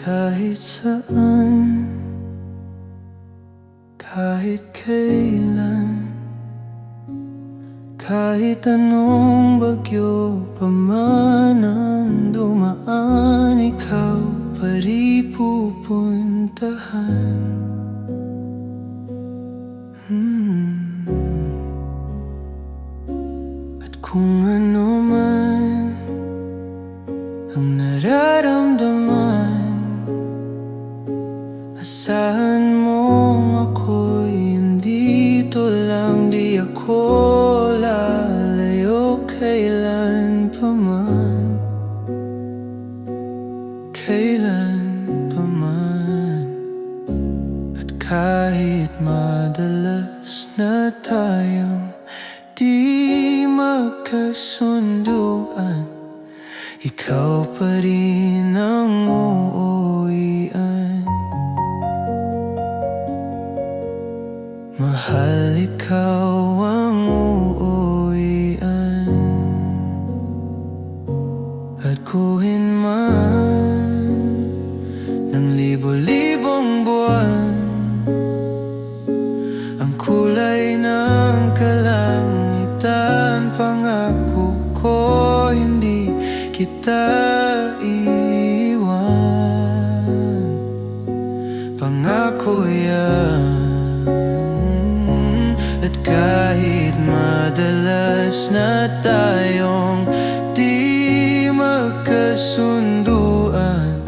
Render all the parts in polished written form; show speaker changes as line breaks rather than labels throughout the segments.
Kahit saan, kahit kailan, kahit anong bagyo pa man ang dumaan, ikaw pa rin pupuntahan. At kung ano man ang nararamdaman, asahan mong ako'y andito lang. Di ako lalayo kailan pa man, kailan pa man. At kahit madalas na tayong di magkasunduan, ikaw pa rin ang uuwian. Mahal, ikaw ang uuwian. At kuhin man ng libo-libong buwan ang kulay ng kalangitan, pangako ko hindi kita iiwan. Pangako yan. At kahit madalas na tayong di magkasunduan,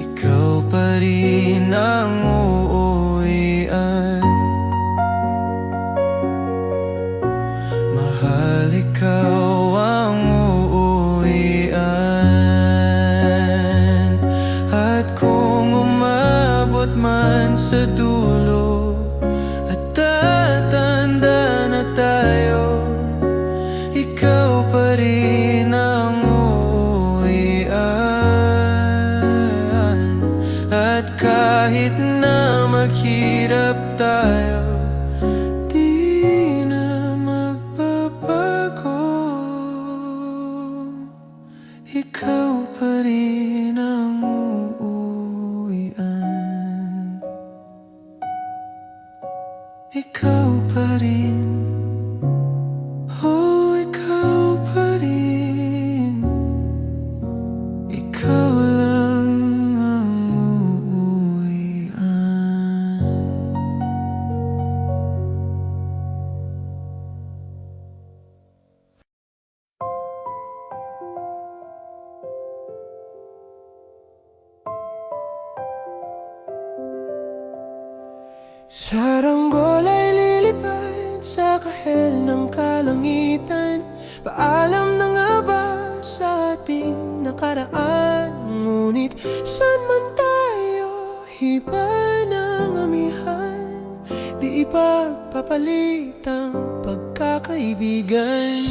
ikaw pa rin ang uuwian. Mahal, ikaw ang uuwian. At kung umabot man sa dulo at tatanda na tayo, ikaw pa rin ang uuwian. At kahit na maghirap tayo, di na magbabago. Ikaw pa rin ang uuwian. Ikaw pa rin. Oh, ikaw pa rin. Ikaw lang ang uuwian. Saranggol ay lilipad sa kahel ng kalangitan. Paalam na nga ba sa ating nakaraan? Ngunit saan man tayo, iba ng amihan. Di ipagpapalit ang pagkakaibigan.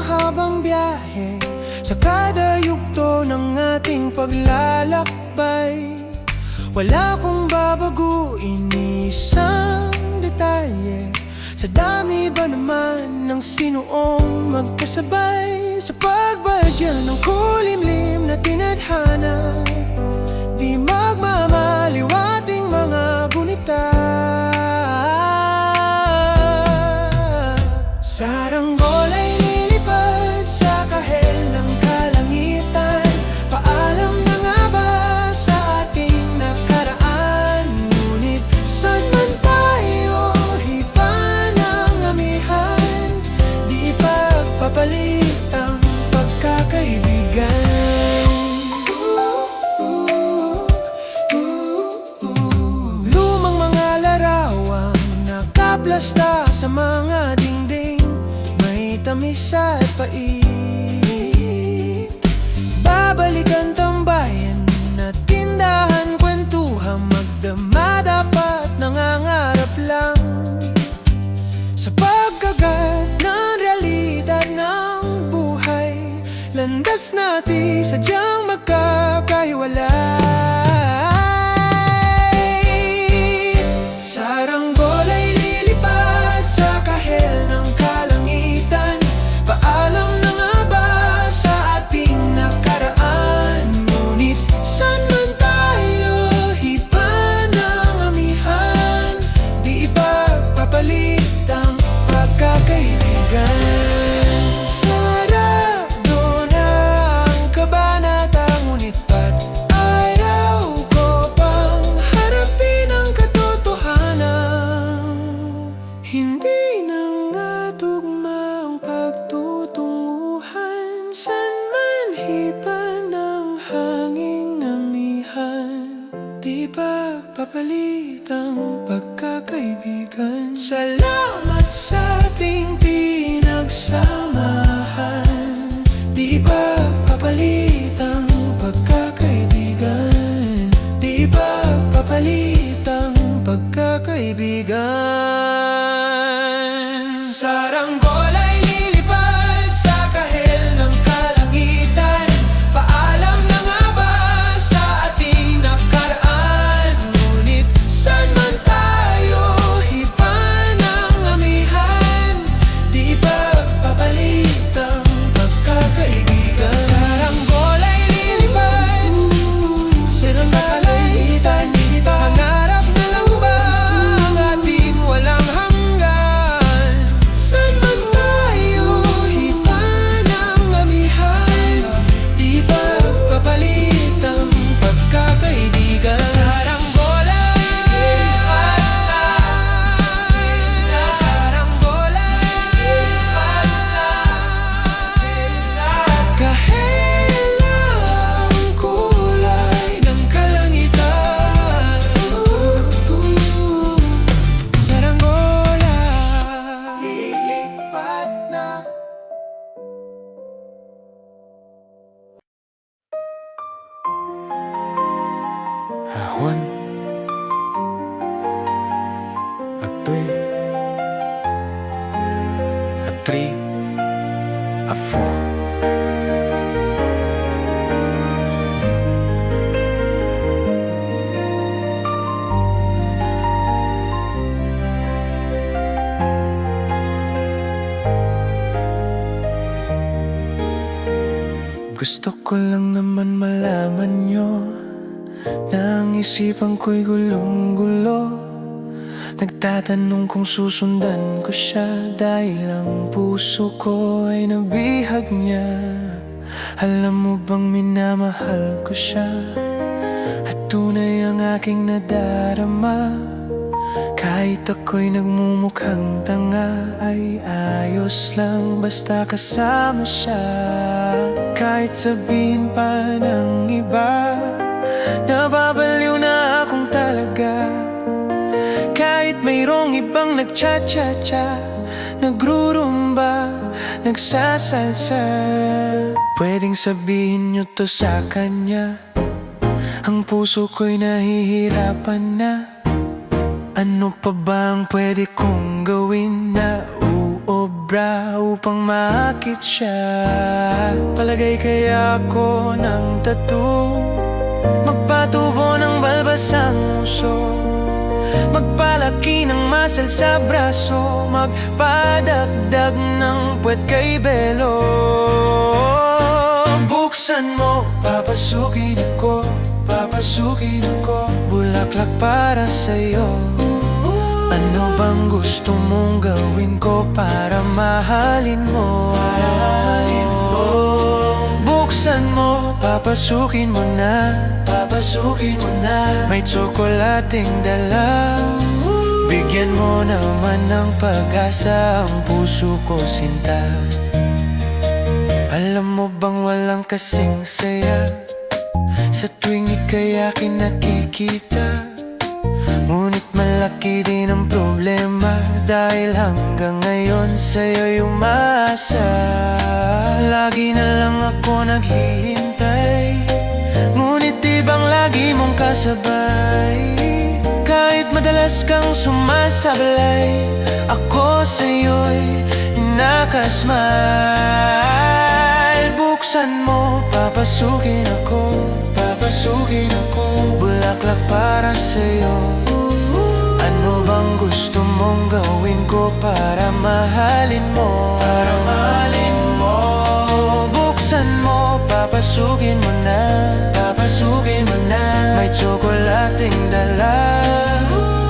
Habang biyahe sa kada yugto ng ating paglalakbay, wala kong babaguin isang detalye. Sa dami ba naman ng sinuong magkasabay sa pagbadya ng kulimlim na tinadhana, di magmamaliw ating mga gunita. Saranggol ay lilipad sa kahel ng kalangitan. Paalam na nga ba sa ating nakaraan? Ngunit saan man tayo, iba ng amihan. Di ipagpapalit ang pagkakaibigan. Lumang mga larawang nakaplasta sa mga dingding, tamis at pait. Babalikan tambayan na tindahan, kwentuhan, magdama dapat nangangarap lang. Sa pagkagat ng realidad ng buhay, landas natin sadyang magkakahiwalay. balitang pagkakaibigan. Salamat sa ating pinagsamahan. Di ba papalitang pagkakaibigan? Di ba papalitang pagkakaibigan? Saranggola ay lilipad sa kahel ng kalangitan. Paalam na nga ba sa ating nakaraan? Ngunit saan man tayo, iba ng amihan. Di ba papalitang pagkakaibigan? Saranggola ay lilipad sa kalangitan. Pangarap na lang ba ang ating walang hanggan? Saan man tayo, iba ng amihan. Di ba papalitang pagkakaibigan? Saranggola, saranggola, kahel ang kulay ng kalangitan. Saranggola, lilipat na.
Ahon, atoy, atri, afo.
Gusto ko lang naman malaman nyo na ang isipan ko'y gulong-gulo. Nagtatanong kung susundan ko siya dahil ang puso ko ay nabihag niya. Alam mo bang minamahal ko siya at tunay ang aking nadarama. Kahit ako'y nagmumukhang tanga, ay ayos lang basta kasama siya. Kahit sabihin pa ng iba, nababaliw na akong talaga. Kahit mayroong ibang nagcha-cha-cha, nagrurumba, nagsasalsa, pwedeng sabihin nyo to sa kanya. Ang puso ko'y nahihirapan na. Ano pa bang pwede kong gawin na uobra upang maakit siya? Palagay kaya ako ng tattoo, magpatubo ng balbas ang uso, magpalaki ng muscle sa braso, magpadagdag ng puwet kay belo. Buksan mo, papasukin ako, papasukin ako, bulaklak para sa'yo. Ano bang gusto mong gawin ko para mahalin mo? Buksan mo, papasukin mo na, papasukin mo na. May tsokolating dala, bigyan mo naman ng pag-asa ang puso ko, sinta. Alam mo bang walang kasing saya sa tuwing ika'y akin nakikita? Ngunit malaki din ang problema dahil hanggang ngayon sa'yo'y umaasa. Lagi na lang ako naghihintay, ngunit ibang lagi mong kasabay. Kahit madalas kang sumasablay, ako sa'yo'y nakasmile. Buksan mo, papasukin ako, papasukin ako, bulaklak para sa'yo. Ano bang gusto mong gawin ko para mahalin mo? Para mahalin mo. Buksan mo, papasukin mo na, papasukin mo na. May tsokolating dala,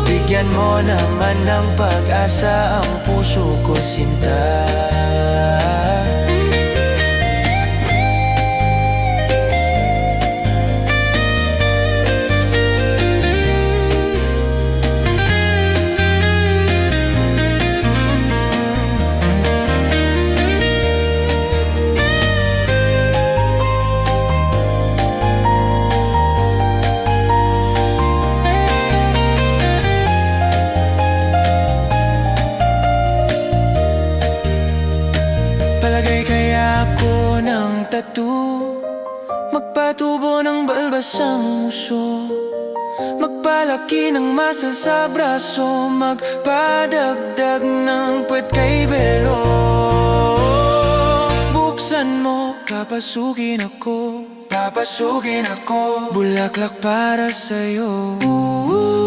bigyan mo naman ng pag-asa ang puso ko, sinta. magpa-tattoo, magpatubo ng balbas ang uso, magpalaki ng muscle sa braso, magpadagdag ng puwet kay belo. Buksan mo, papasukin ako, papasukin ako, bulaklak para sa'yo.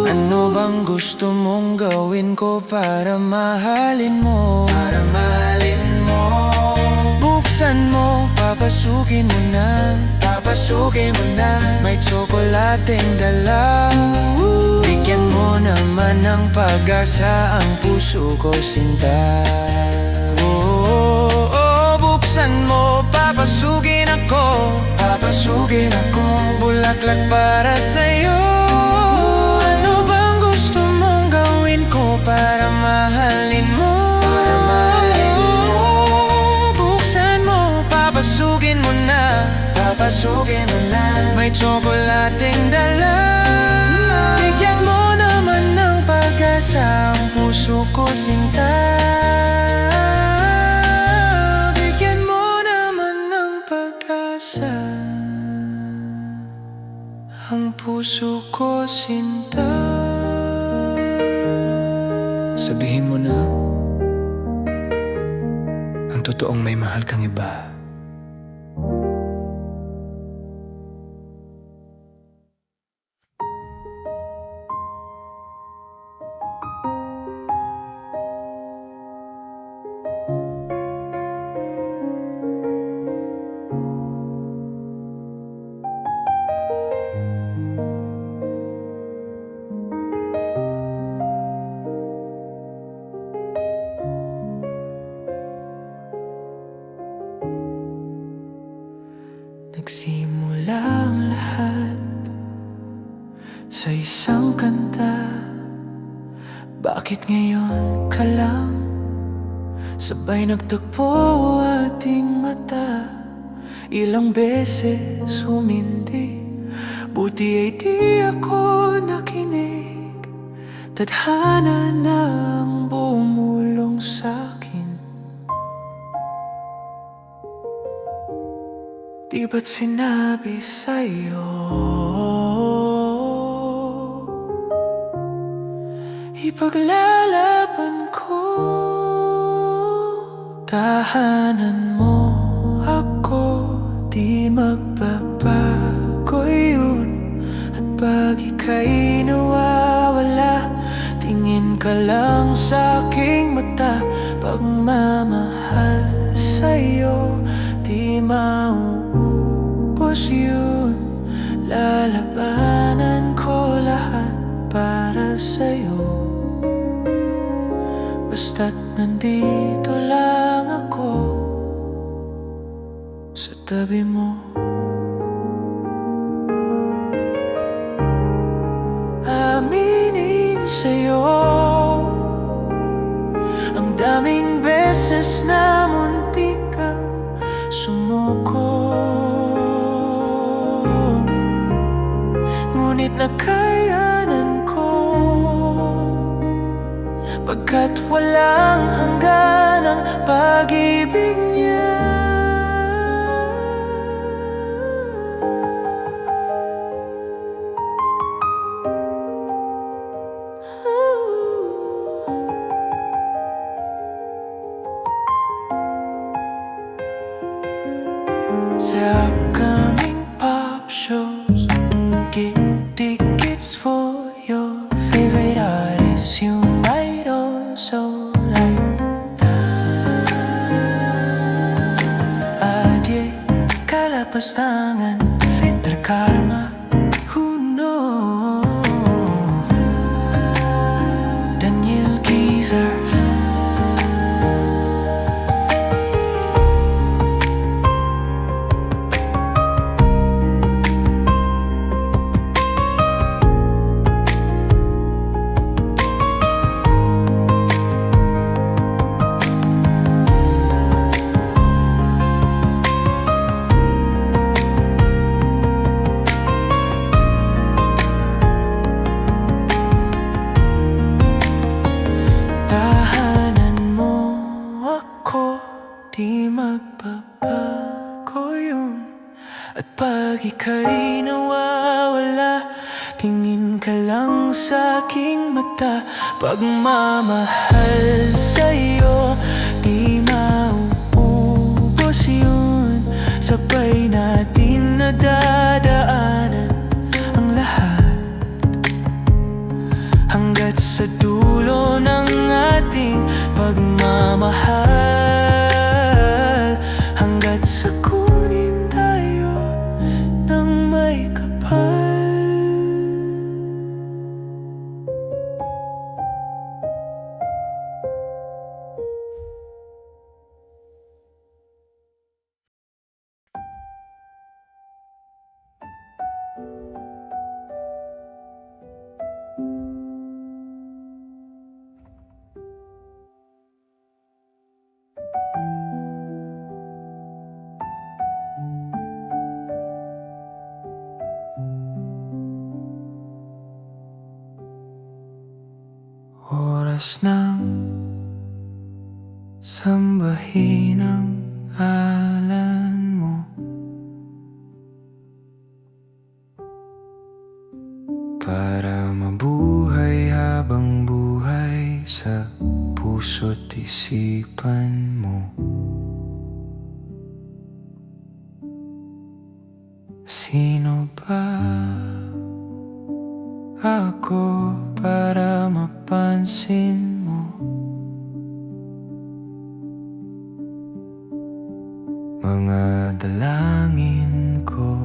Ano bang gusto mong gawin ko para mahalin mo? Para mahalin mo. Buksan mo, papasukin mo na, papasukin mo na. May tsokolateng dala, bigyan mo naman ng pag-asa ang puso ko, sinta. Buksan mo, papasukin ako, papasukin ako, bulaklak para sa'yo. Ano bang gusto mong gawin ko para mahalin mo? Para mahalin mo. Buksan mo, papasukin mo na, papasukin mo na. May tsokolating dala, bigyan mo naman ng pag-asa ang puso ko, sinta. Ang puso ko, sinta.
Sabihin mo na ang totoong may mahal kang iba.
Nagsimula ang lahat sa isang kanta. Bakit ngayon ka lang sabay nagtagpo ating mata? Ilang beses humindi, buti ay di ako nakinig. Tadhana na ang bumulong sa'kin. Di ba't sinabi sa'yo ipaglalaban ko? Tahanan mo ako, di magbabago yun. At pag ika'y nawawala, tingin ka lang sa'king mata. Pagmamahal sa'yo, di mauubos yun. Lalabanan ko lahat para sa'yo. Basta't nandito lang ako sa tabi mo. Aminin sa'yo, ang daming beses na muntik kang sumuko, ngunit nakayanan ko, pagkat walang hanggan ang pag-ibig niya. Sa upcoming pop shows, get tickets for your favorite artists you might also like. ika'y nawawala, tingin ka lang sa aking mata. Pagmamahal sa'yo, di mauubos yun. Sabay natin nadadaanan ang lahat, hanggat sa dulo ng ating pagmamahal, hanggat sa kunin tayo ng may kapal. Oras ng sambahin ang ngalan mo, para mabuhay habang buhay sa puso't isipan mo. Sino ba ako para mapansin mo? Mga dalangin ko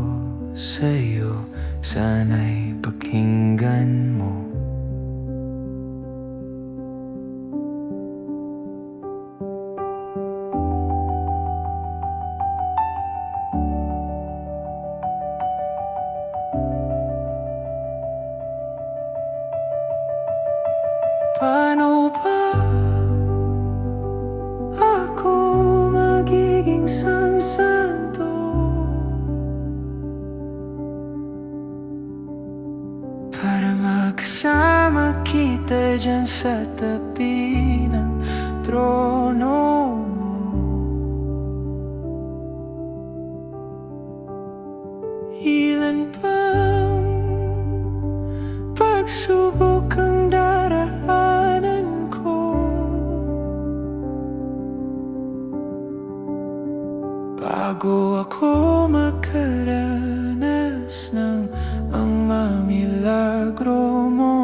sa'yo, sana'y pakinggan mo. Paano ba ako magiging santo para magkasama kita dyan sa tabi ng trono mo? Ilan bang pagsubok ang daraanan ko, bago ako makaranas ng mga milagro mo?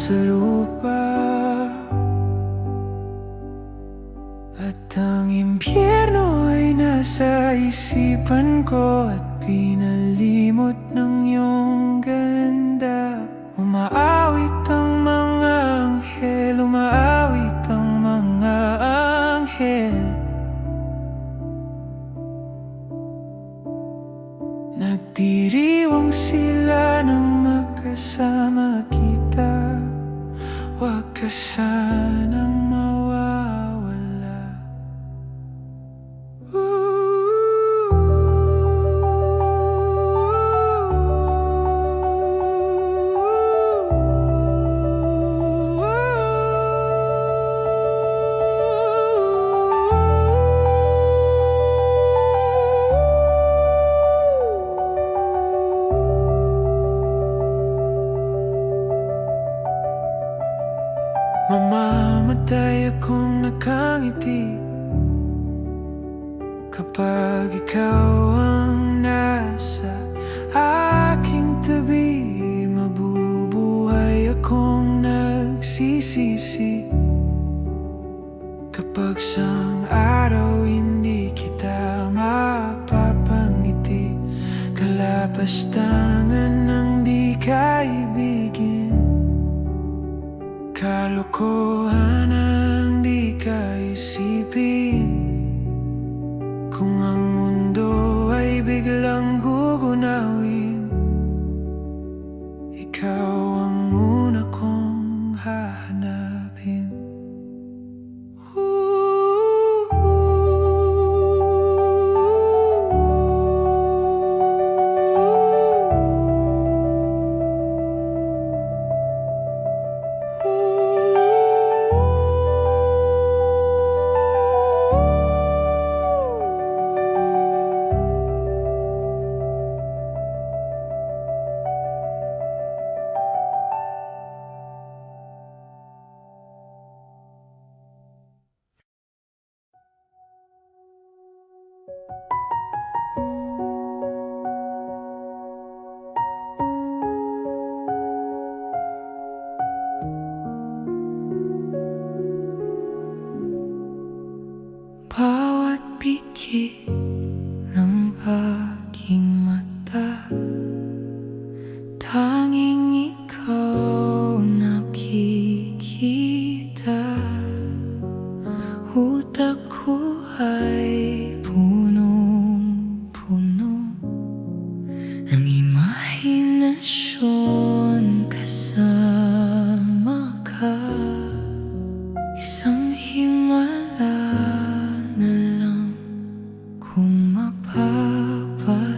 Sa lupa, at ang impyerno ay nasa isipan ko, at pinalimot ng iyong ganda. Umaawit ang mga anghel, umaawit ang mga anghel. Nagdiriwang sila nang magkasama kita. Huwag ka sanang mawawala. Mamamatay akong nakangiti kapag ikaw ang nasa aking tabi. Mabubuhay akong nagsisisi kapag sang araw hindi kita mapapangiti. Kalapastangan ng di kaibigin, kalokohan ang di kaisipin. Kung ang mundo ay biglang gugunawin, ikaw ang una kong hahanapin.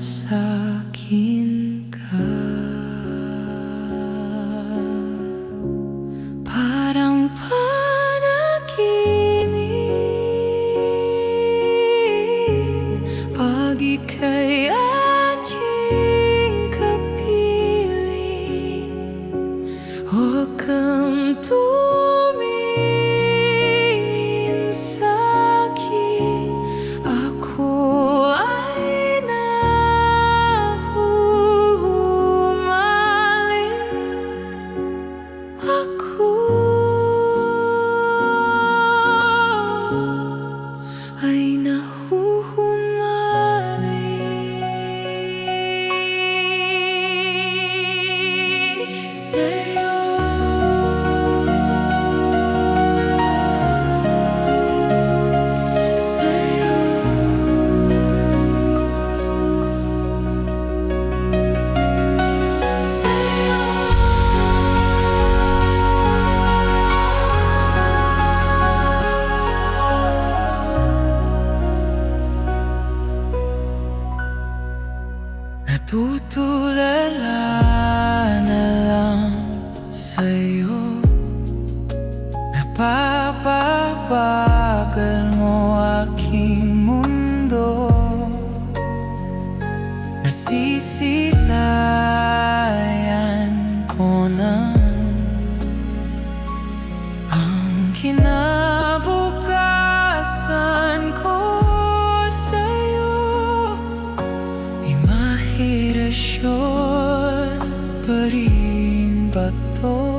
sa'kin ka. Parang panaginip pag ika'y aking kapiling. Huwag kang tumingin sa'kin, ako ay nahuhumaling. Ako ay nahuhumaling sa'yo. Natutulala na lang sa'yo, napapabagal mo aking mundo, nasisilayan ko na ang kinabukasan ko sa'yo. Imahinasyon pa rin ba to?